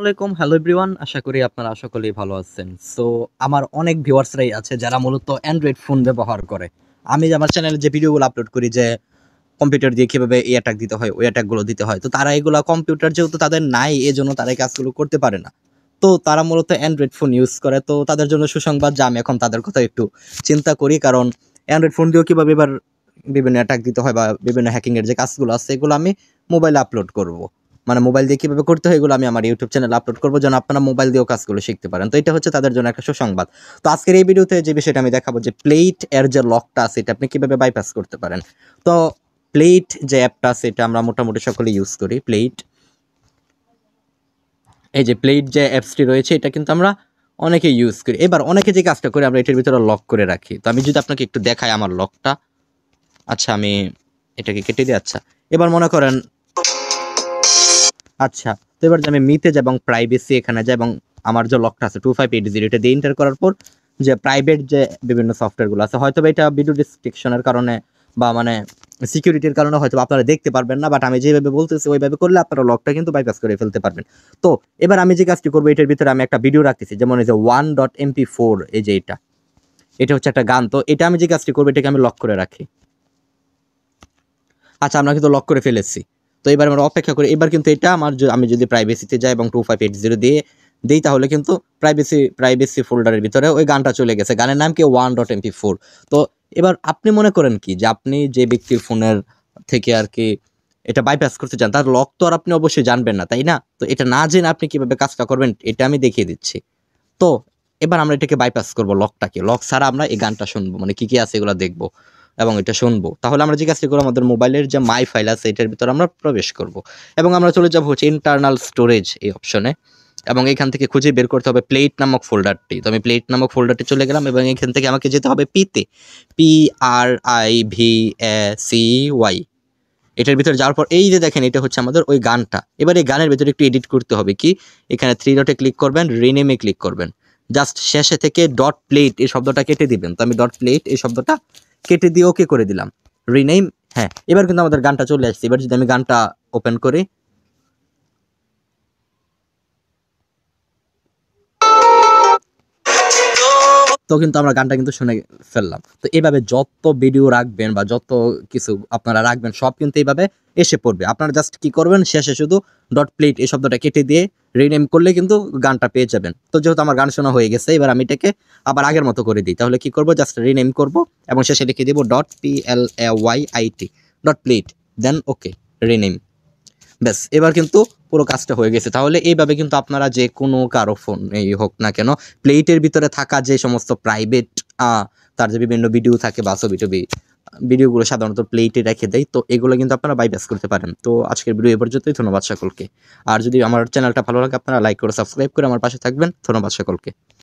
আলাইকুম, hello everyone. আশা করি আপনারা সকলেই ভালো আছেন। সো আমার অনেক ভিউয়ার্সরাই আছে যারা মূলত অ্যান্ড্রয়েড ফোন ব্যবহার করে। আমি যে আমার চ্যানেলে যে ভিডিওগুলো আপলোড করি যে কম্পিউটার দিয়ে কিভাবে এই অ্যাটাক দিতে হয়, ওই অ্যাটাক গুলো দিতে হয়। তো তারা এগুলা কম্পিউটার যেহেতু তাদের নাই এজন্য তারা এই কাজগুলো করতে পারে না। তো তারা মূলত অ্যান্ড্রয়েড ফোন ইউজ করে। তো তাদের জন্য সুসংবাদ যে আমি এখন তাদের কথা একটু চিন্তা করি। কারণ অ্যান্ড্রয়েড ফোন দিয়েও কিভাবে এবার বিভিন্ন অ্যাটাক দিতে হয় বা বিভিন্ন হ্যাকিং এর যে কাজগুলো আছে এগুলো আমি মোবাইলে আপলোড করব। মানে মোবাইল দিয়ে কিভাবে করতে হয় এগুলো আমি আমার ইউটিউব চ্যানেলে আপলোড করবো যেন আপনারা মোবাইল দিয়েও কাজগুলো শিখতে পারেন। তো এটা হচ্ছে তাদের জন্য একটা সুসংবাদ। তো আজকের এই ভিডিওতে যে বিষয়টা আমি দেখাবো যে প্লেট এর যে লকটা আছে এটা আপনি কিভাবে বাইপাস করতে পারেন। তো প্লেট যে অ্যাপটা আছে এটা আমরা মোটামুটি সকলে ইউজ করি। প্লেট, এই যে প্লেট যে অ্যাপসটি রয়েছে এটা কিন্তু আমরা অনেকে ইউজ করি। এবার অনেকে যে কাজটা করে আমরা এটার ভিতরে লক করে রাখি। তো আমি যদি আপনাকে একটু দেখাই আমার লকটা, আচ্ছা আমি এটাকে কেটে দিই। আচ্ছা এবার মনে করেন, আচ্ছা তো এবার যে আমি মিতে যাই এবং প্রাইভেসি এখানে যাই এবং আমার যে লকটা আছে 2580 এটা দিয়ে এন্টার করার পর যে প্রাইভেট যে বিভিন্ন সফটওয়্যারগুলো আছে হয়তো এটা ভিডিও রেস্ট্রিকশনের কারণে বা মানে সিকিউরিটির কারণে হয়তো আপনারা দেখতে পারবেন না, বাট আমি যেভাবে বলতেছি ওইভাবে করলে আপনারা লকটা কিন্তু বাইপাস করে ফেলতে পারবেন। তো এবার আমি যে কাজটি করবো এটার ভিতরে আমি একটা ভিডিও রাখতেছি, যেমন এই যে 1.mp4, এই যে এটা হচ্ছে একটা গান। তো এটা আমি যে কাজটি করবো এটাকে আমি লক করে রাখি। আচ্ছা আমরা কিন্তু লক করে ফেলেছি। তো এবার আমরা অপেক্ষা করি। এবার কিন্তু এটা আমার আমি যদি প্রাইভেসিতে যাই এবং 2580 দিয়ে দেই তাহলে কিন্তু প্রাইভেসি ফোল্ডারের ভিতরে ওই গানটা চলে গেছে। গানের নাম কি 1.mp4। তো এবার আপনি মনে করেন কি যে আপনি যে ব্যক্তির ফোনের থেকে আর কি এটা বাইপাস করতে চান তার লক তো আর আপনি অবশ্যই জানবেন না, তাই না? তো এটা না জেনে আপনি কিভাবে কাজটা করবেন এটা আমি দেখিয়ে দিচ্ছি। তো এবার আমরা এটাকে বাইপাস করব লকটাকে। লক ছাড়া আমরা এই গানটা শুনবো, মানে কি আছে এগুলো দেখবো এবং এটা শুনবো। তাহলে আমরা যে কাজটি করবো আমাদের মোবাইলের যে মাই ফাইল আছে এটার ভিতরে আমরা প্রবেশ করব এবং আমরা চলে যাব হচ্ছে ইন্টারনাল স্টোরেজ এই অপশনে এবং এখান থেকে খুঁজে বের করতে হবে প্লেট নামক ফোল্ডারটি। তো আমি প্লেট নামক ফোল্ডারটি চলে গেলাম এবং এখান থেকে আমাকে যেতে হবে পিতে, PRIVACY। এটার ভিতরে যাওয়ার পর এই যে দেখেন এটা হচ্ছে আমাদের ওই গানটা। এবার এই গানের ভিতরে একটু এডিট করতে হবে। কি, এখানে 3 ডটে ক্লিক করবেন, রিনেমে ক্লিক করবেন, জাস্ট শেষে থেকে ডট প্লেট এই শব্দটা কেটে দিবেন। তো আমি ডট প্লেট এই শব্দটা কেটে দিয়ে ওকে করে দিলাম, রিনেম। হ্যাঁ এবার কিন্তু আমাদের গানটা চলে আসছে। এবার যদি আমি গানটা ওপেন করি, তো কিন্তু আমরা গানটা কিন্তু শুনে ফেললাম। তো এইভাবে যত ভিডিও রাখবেন বা যত কিছু আপনারা রাখবেন সব কিন্তু এইভাবে এসে পড়বে। আপনারা জাস্ট কি করবেন, শেষে শুধু ডট প্লেট এই শব্দটা কেটে দিয়ে রিনেম করলে কিন্তু গানটা পেয়ে যাবেন। তো যেহেতু আমার গান শোনা হয়ে গেছে এবার আমি এটাকে আবার আগের মতো করে দিই। তাহলে কি করব, জাস্ট রিনেম করব এবং শেষে লিখে দেব ডট PLAYIT ডট প্লেট, দেন ওকে রিনেম। ব্যাস এবার কিন্তু পুরো কাজটা হয়ে গেছে। তাহলে এইভাবে কিন্তু আপনারা যে কোনো কারো ফোন এই হোক না কেন প্লেটের ভিতরে থাকা যে সমস্ত প্রাইভেট তার যে বিভিন্ন ভিডিও থাকে বা ছবি টবি ভিডিওগুলো সাধারণত প্লেটে রেখে দেয়, তো এগুলো কিন্তু আপনারা বাইপাস করতে পারেন। তো আজকের ভিডিও এ পর্যন্তই। ধন্যবাদ সকলকে। আর যদি আমার চ্যানেলটা ভালো লাগে আপনারা লাইক করে সাবস্ক্রাইব করে আমার পাশে থাকবেন। ধন্যবাদ সকলকে।